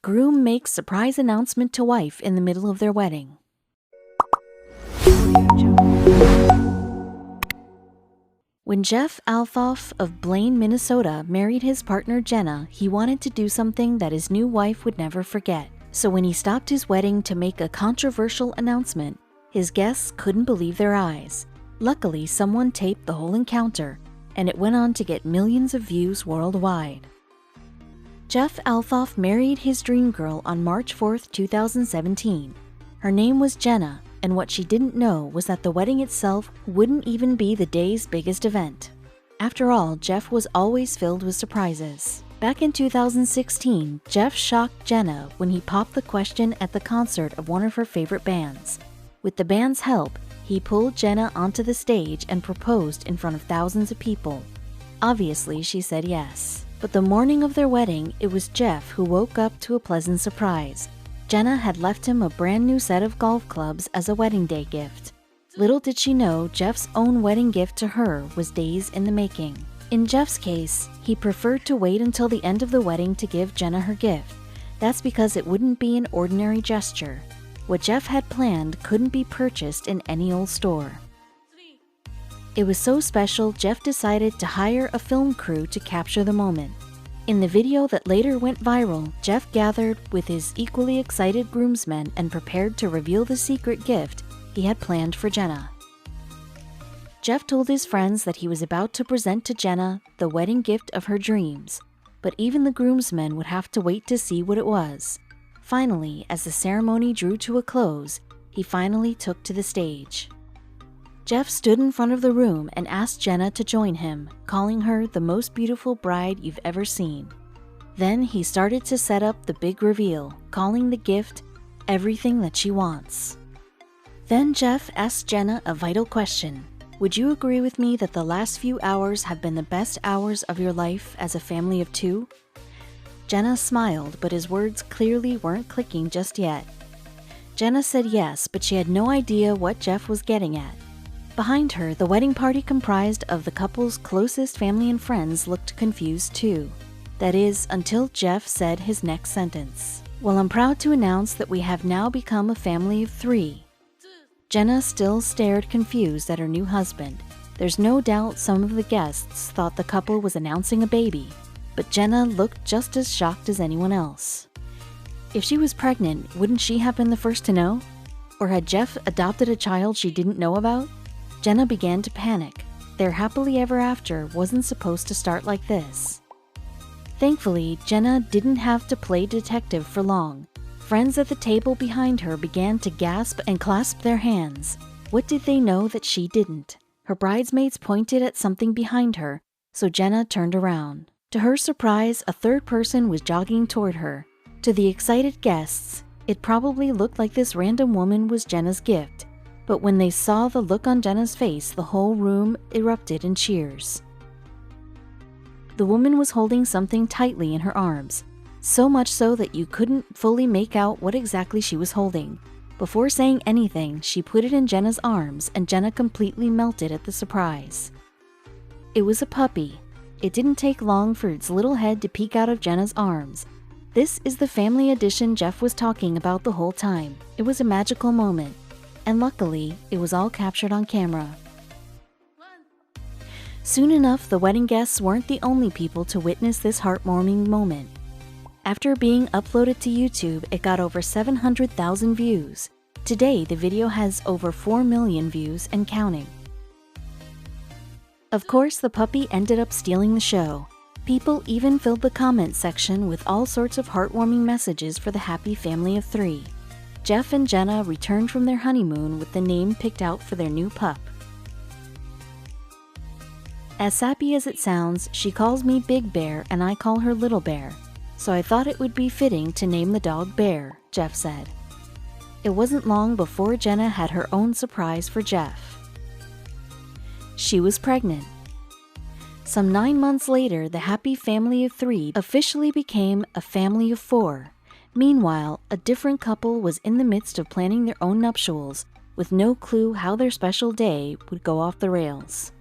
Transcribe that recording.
Groom makes surprise announcement to wife in the middle of their wedding. When Jeff Alfoff of Blaine, Minnesota married his partner Jenna, he wanted to do something that his new wife would never forget. So when he stopped his wedding to make a controversial announcement, his guests couldn't believe their eyes. Luckily, someone taped the whole encounter, and it went on to get millions of views worldwide. Jeff Alfoff married his dream girl on March 4, 2017. Her name was Jenna, and what she didn't know was that the wedding itself wouldn't even be the day's biggest event. After all, Jeff was always filled with surprises. Back in 2016, Jeff shocked Jenna when he popped the question at the concert of one of her favorite bands. With the band's help, he pulled Jenna onto the stage and proposed in front of thousands of people. Obviously, she said yes. But the morning of their wedding, it was Jeff who woke up to a pleasant surprise. Jenna had left him a brand new set of golf clubs as a wedding day gift. Little did she know Jeff's own wedding gift to her was days in the making. In Jeff's case, he preferred to wait until the end of the wedding to give Jenna her gift. That's because it wouldn't be an ordinary gesture. What Jeff had planned couldn't be purchased in any old store. It was so special, Jeff decided to hire a film crew to capture the moment. In the video that later went viral, Jeff gathered with his equally excited groomsmen and prepared to reveal the secret gift he had planned for Jenna. Jeff told his friends that he was about to present to Jenna the wedding gift of her dreams, but even the groomsmen would have to wait to see what it was. Finally, as the ceremony drew to a close, he finally took to the stage. Jeff stood in front of the room and asked Jenna to join him, calling her the most beautiful bride you've ever seen. Then he started to set up the big reveal, calling the gift everything that she wants. Then Jeff asked Jenna a vital question. Would you agree with me that the last few hours have been the best hours of your life as a family of two? Jenna smiled, but his words clearly weren't clicking just yet. Jenna said yes, but she had no idea what Jeff was getting at. Behind her, the wedding party comprised of the couple's closest family and friends looked confused too. That is, until Jeff said his next sentence. Well, I'm proud to announce that we have now become a family of three. Jenna still stared confused at her new husband. There's no doubt some of the guests thought the couple was announcing a baby, but Jenna looked just as shocked as anyone else. If she was pregnant, wouldn't she have been the first to know? Or had Jeff adopted a child she didn't know about? Jenna began to panic. Their happily ever after wasn't supposed to start like this. Thankfully, Jenna didn't have to play detective for long. Friends at the table behind her began to gasp and clasp their hands. What did they know that she didn't? Her bridesmaids pointed at something behind her, so Jenna turned around. To her surprise, a third person was jogging toward her. To the excited guests, it probably looked like this random woman was Jenna's gift. But when they saw the look on Jenna's face, the whole room erupted in cheers. The woman was holding something tightly in her arms, so much so that you couldn't fully make out what exactly she was holding. Before saying anything, she put it in Jenna's arms, and Jenna completely melted at the surprise. It was a puppy. It didn't take long for its little head to peek out of Jenna's arms. This is the family edition Jeff was talking about the whole time. It was a magical moment. And luckily, it was all captured on camera. Soon enough, the wedding guests weren't the only people to witness this heartwarming moment. After being uploaded to YouTube, it got over 700,000 views. Today, the video has over 4 million views and counting. Of course, the puppy ended up stealing the show. People even filled the comment section with all sorts of heartwarming messages for the happy family of three. Jeff and Jenna returned from their honeymoon with the name picked out for their new pup. As sappy as it sounds, she calls me Big Bear and I call her Little Bear, so I thought it would be fitting to name the dog Bear, Jeff said. It wasn't long before Jenna had her own surprise for Jeff. She was pregnant. Some 9 months later, the happy family of three officially became a family of four. Meanwhile, a different couple was in the midst of planning their own nuptials, with no clue how their special day would go off the rails.